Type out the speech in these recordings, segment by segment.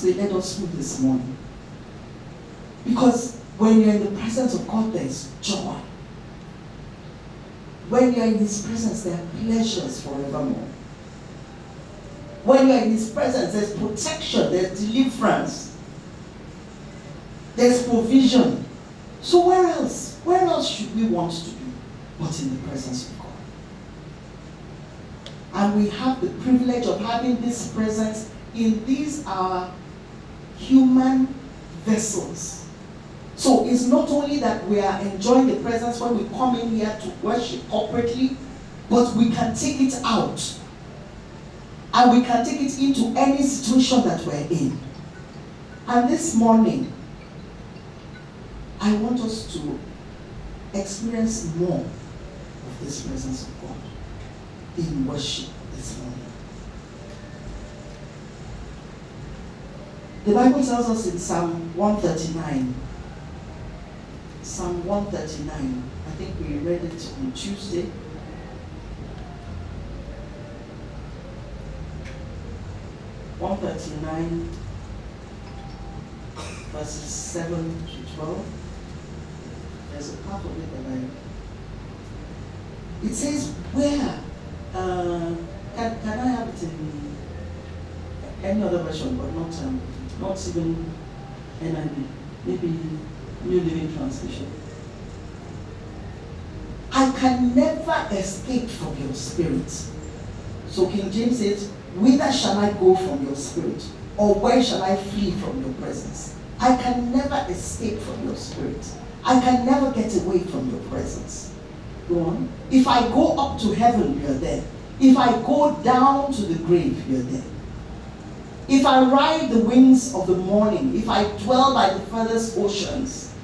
They let us move this morning. Because when you're in the presence of God, there's joy. When you're in His presence, there are pleasures forevermore. When you're in His presence, there's protection, there's deliverance, there's provision. So where else? Where else should we want to be but in the presence of God? And we have the privilege of having this presence in these our human vessels. So it's not only that we are enjoying the presence when we come in here to worship corporately, but we can take it out. And we can take it into any situation that we're in. And this morning, I want us to experience more of this presence of God in worship this morning. The Bible tells us in Psalm 139, Psalm 139, I think we read it on Tuesday. Psalm 139, verses 7 to 12. There's a part of it that it says, where, can I have it in any other version, but not even NIV, maybe New Living Translation. I can never escape from your spirit. So King James says, whither shall I go from your spirit? Or where shall I flee from your presence? I can never escape from your spirit. I can never get away from your presence. Go on. If I go up to heaven, you're there. If I go down to the grave, you're there. If I ride the wings of the morning, if I dwell by the furthest oceans,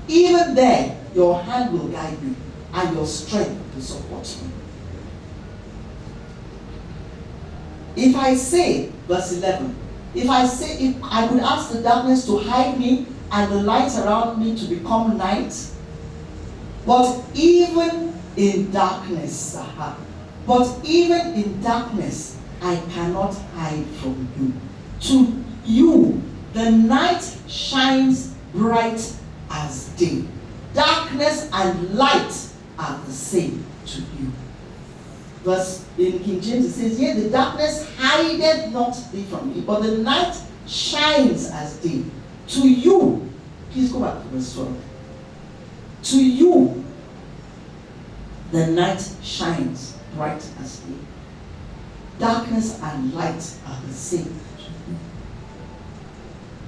even there, your hand will guide me and your strength will support me. If I say, verse 11, if I could ask the darkness to hide me and the light around me to become night, but even in darkness, I cannot hide from you. To you, the night shines bright as day. Darkness and light are the same to you. Verse in King James it says, yea, the darkness hideth not thee from me, but the night shines as day. To you, please go back to verse 12. To you, the night shines bright as day. Darkness and light are the same.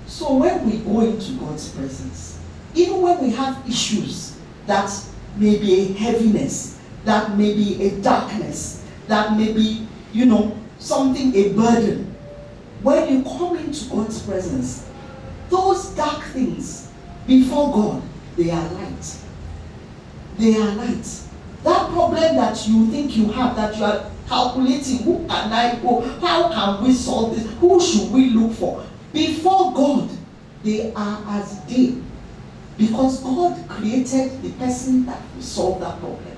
So when we go into God's presence, even when we have issues that may be a heaviness, that may be a darkness, that may be, something, a burden, when you come into God's presence, those dark things before God, they are light. They are light. That problem that you think you have, that you are calculating, who can I go? How can we solve this? Who should we look for? Before God, they are as day. Because God created the person that will solve that problem.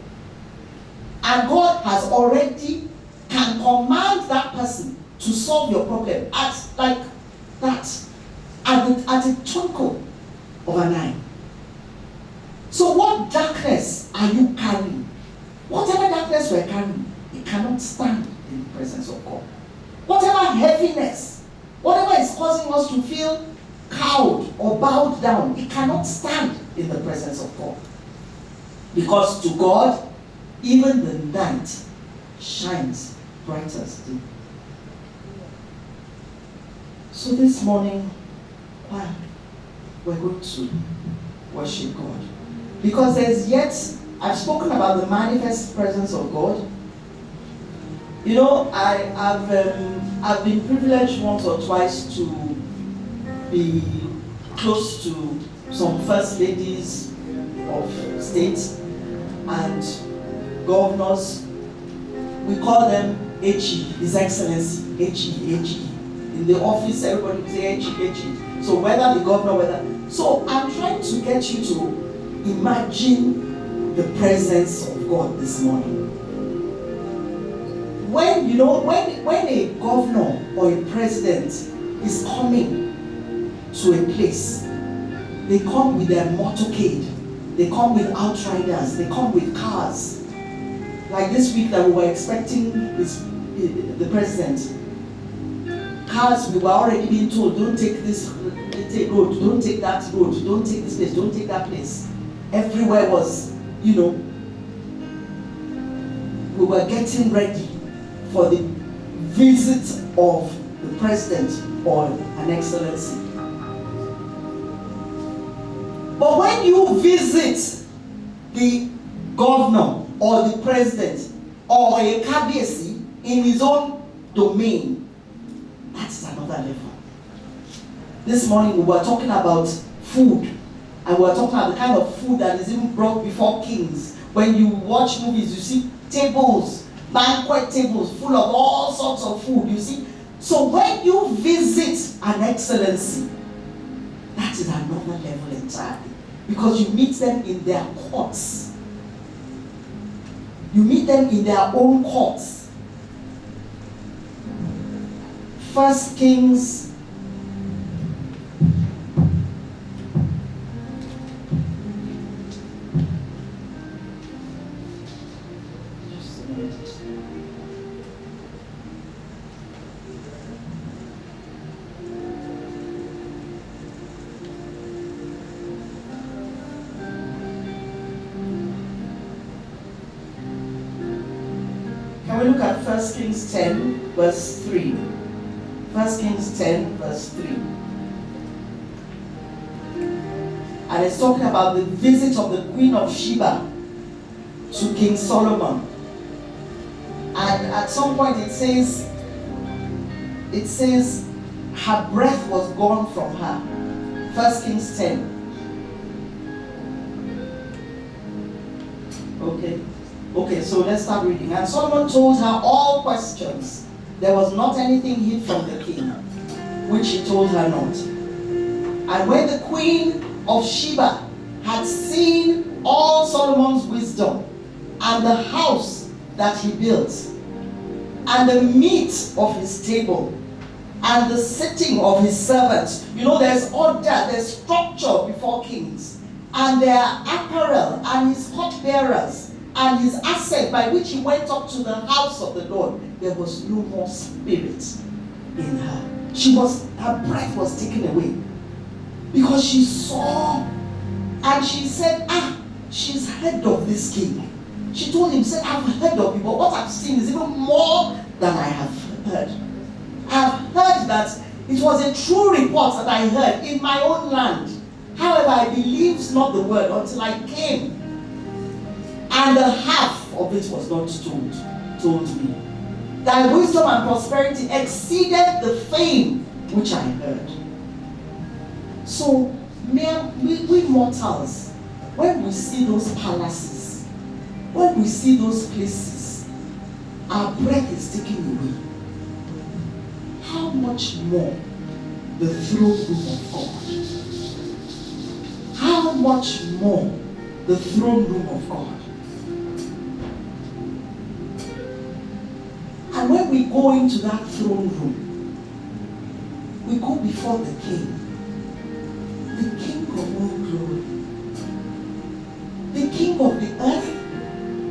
And God has already can command that person to solve your problem at like that. At a twinkle of an eye. So what darkness are you carrying? Whatever darkness we're carrying, it cannot stand in the presence of God. Whatever heaviness, whatever is causing us to feel cowed or bowed down, it cannot stand in the presence of God. Because to God, even the night shines bright as day. So this morning, we're going to worship God. Because I've spoken about the manifest presence of God. I've been privileged once or twice to be close to some first ladies of states and governors. We call them HE, His Excellency, HE. In the office, everybody will say HE. So whether the governor, So I'm trying to get you to imagine the presence of God this morning. When a governor or a president is coming to a place, they come with their motorcade, they come with outriders, they come with cars. Like this week that we were expecting the president, cars, we were already being told, don't take this road, don't take that road, don't take this place, don't take that place. Everywhere was, we were getting ready for the visit of the president or an excellency. But when you visit the governor or the president or a kabiyesi in his own domain, that's another level. This morning we were talking about food, and we were talking about the kind of food that is even brought before kings. When you watch movies, you see tables, banquet tables full of all sorts of food, you see. So when you visit an excellency, that is another level entirely, because you meet them in their courts. You meet them in their own courts. 1 Kings Can we look at 1 Kings 10, verse 3? 1 Kings 10, verse 3. And it's talking about the visit of the Queen of Sheba to King Solomon. And at some point it says her breath was gone from her. 1 Kings 10. Okay, so let's start reading. And Solomon told her all questions. There was not anything hid from the king, which he told her not. And when the Queen of Sheba had seen all Solomon's wisdom, and the house that he built, and the meat of his table, and the sitting of his servants. There's order, there's structure before kings, and their apparel, and his cupbearers, and his asset by which he went up to the house of the Lord. There was no more spirit in her. Her breath was taken away, because she saw, and she said, she's heard of this king. She told him, said, I've heard of you, but what I've seen is even more than I have heard. I've heard that it was a true report that I heard in my own land. However, I believed not the word until I came, and the half of it was not told me. Thy wisdom and prosperity exceeded the fame which I heard. So, we mortals, when we see those palaces, when we see those places, our breath is taken away. How much more the throne room of God? How much more the throne room of God? And when we go into that throne room, we go before the King of all glory, the King of the earth,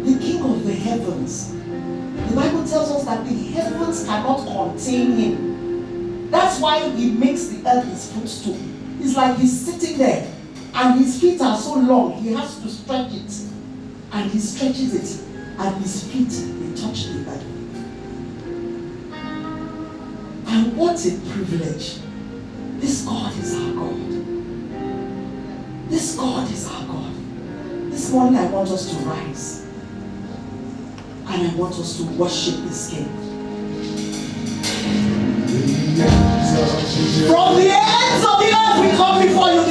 the King of the heavens. The Bible tells us that the heavens cannot contain him. That's why he makes the earth his footstool. It's like he's sitting there, and his feet are so long, he has to stretch it. And he stretches it, and his feet, they touch the earth. And what a privilege. This God is our God. This God is our God. This morning I want us to rise, and I want us to worship this King. From the ends of the earth we come before you